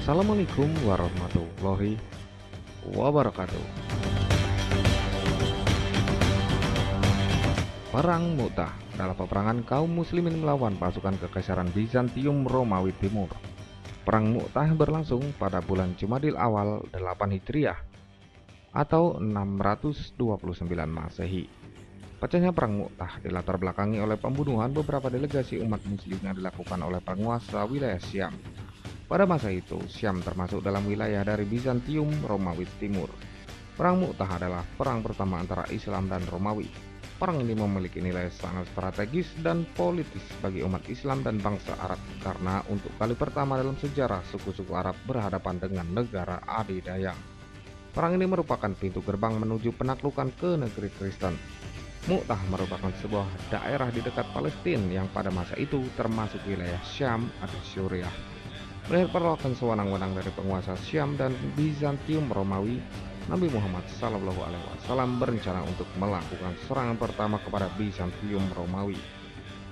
Assalamualaikum warahmatullahi wabarakatuh. Perang Mu'tah adalah peperangan kaum muslimin melawan pasukan kekaisaran Bizantium Romawi Timur. Perang Mu'tah berlangsung pada bulan Jumadil Awal 8 Hijriah atau 629 Masehi. Pecahnya perang Mu'tah dilatar belakangi oleh pembunuhan beberapa delegasi umat muslim yang dilakukan oleh penguasa wilayah Syam. Pada masa itu, Syam termasuk dalam wilayah dari Bizantium Romawi Timur. Perang Mu'tah adalah perang pertama antara Islam dan Romawi. Perang ini memiliki nilai sangat strategis dan politis bagi umat Islam dan bangsa Arab karena untuk kali pertama dalam sejarah suku-suku Arab berhadapan dengan negara adidaya. Perang ini merupakan pintu gerbang menuju penaklukan ke negeri Kristen. Mu'tah merupakan sebuah daerah di dekat Palestina yang pada masa itu termasuk wilayah Syam atau Suriah. Melihat penolakan sewenang-wenang dari penguasa Syam dan Bizantium Romawi, Nabi Muhammad SAW berencana untuk melakukan serangan pertama kepada Bizantium Romawi.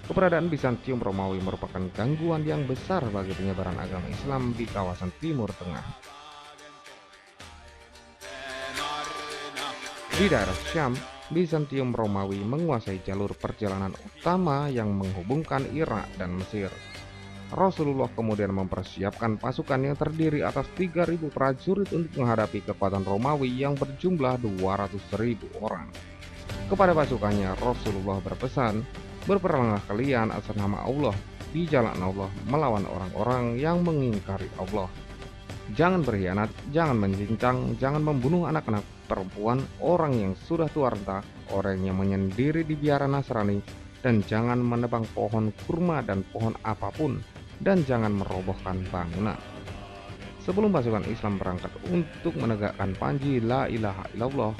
Keberadaan Bizantium Romawi merupakan gangguan yang besar bagi penyebaran agama Islam di kawasan Timur Tengah. Di daerah Syam, Bizantium Romawi menguasai jalur perjalanan utama yang menghubungkan Irak dan Mesir. Rasulullah kemudian mempersiapkan pasukan yang terdiri atas 3.000 prajurit untuk menghadapi kekuatan Romawi yang berjumlah 200.000 orang. Kepada pasukannya, Rasulullah berpesan, "Berperanglah kalian atas nama Allah di jalan Allah melawan orang-orang yang mengingkari Allah. Jangan berkhianat, jangan mencincang, jangan membunuh anak-anak perempuan, orang yang sudah tua renta, orang yang menyendiri di biara Nasrani, dan jangan menebang pohon kurma dan pohon apapun, dan jangan merobohkan bangunan." Sebelum pasukan Islam berangkat untuk menegakkan panji la ilaha illallah,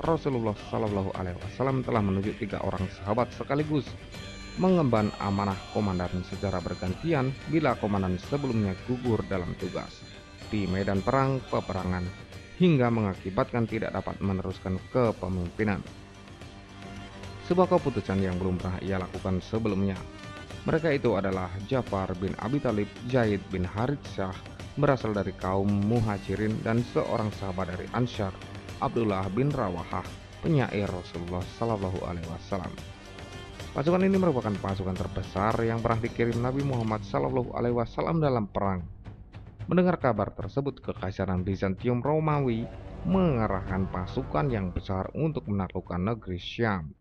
Rasulullah SAW telah menunjuk 3 orang sahabat sekaligus mengemban amanah komandan secara bergantian bila komandan sebelumnya gugur dalam tugas di medan perang peperangan hingga mengakibatkan tidak dapat meneruskan kepemimpinan. Sebuah keputusan yang belum pernah ia lakukan sebelumnya. Mereka itu adalah Ja'far bin Abi Thalib, Zaid bin Haritsah berasal dari kaum Muhajirin, dan seorang sahabat dari Ansyar, Abdullah bin Rawahah, penyair Rasulullah SAW. Pasukan ini merupakan pasukan terbesar yang pernah dikirim Nabi Muhammad SAW dalam perang. Mendengar kabar tersebut, Kekaisaran Bizantium Romawi mengerahkan pasukan yang besar untuk menaklukkan negeri Syam.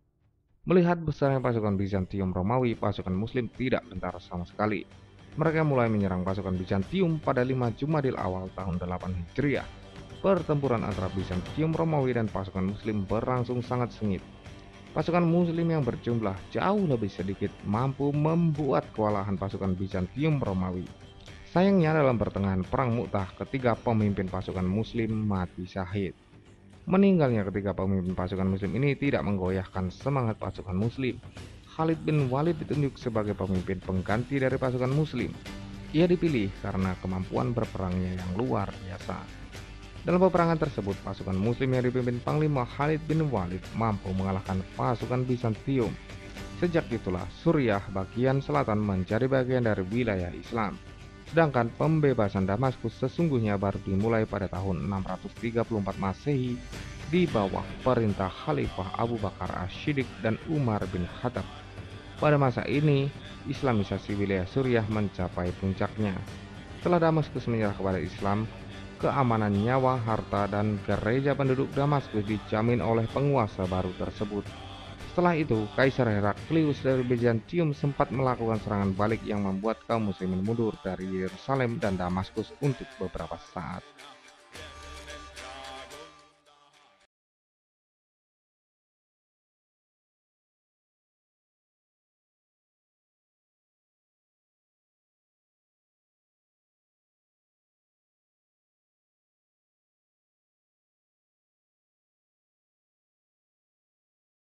Melihat besarnya pasukan Bizantium Romawi, pasukan Muslim tidak gentar sama sekali. Mereka mulai menyerang pasukan Bizantium pada 5 Jumadil Awal tahun 8 Hijriah. Pertempuran antara Bizantium Romawi dan pasukan Muslim berlangsung sangat sengit. Pasukan Muslim yang berjumlah jauh lebih sedikit mampu membuat kewalahan pasukan Bizantium Romawi. Sayangnya dalam pertengahan perang Mu'tah, ketiga pemimpin pasukan Muslim mati syahid. Meninggalnya ketiga pemimpin pasukan Muslim ini tidak menggoyahkan semangat pasukan Muslim. Khalid bin Walid ditunjuk sebagai pemimpin pengganti dari pasukan Muslim. Ia dipilih karena kemampuan berperangnya yang luar biasa. Dalam peperangan tersebut, pasukan Muslim yang dipimpin Panglima Khalid bin Walid mampu mengalahkan pasukan Bizantium. Sejak itulah Suriah bagian selatan menjadi bagian dari wilayah Islam. Sedangkan pembebasan Damaskus sesungguhnya baru dimulai pada tahun 634 Masehi di bawah perintah Khalifah Abu Bakar Ash-Shiddiq dan Umar bin Khattab. Pada masa ini, Islamisasi wilayah Suriah mencapai puncaknya. Setelah Damaskus menyerah kepada Islam, keamanan nyawa, harta, dan gereja penduduk Damaskus dijamin oleh penguasa baru tersebut. Setelah itu, Kaisar Heraklius dari Bizantium sempat melakukan serangan balik yang membuat kaum muslimin mundur dari Yerusalem dan Damaskus untuk beberapa saat.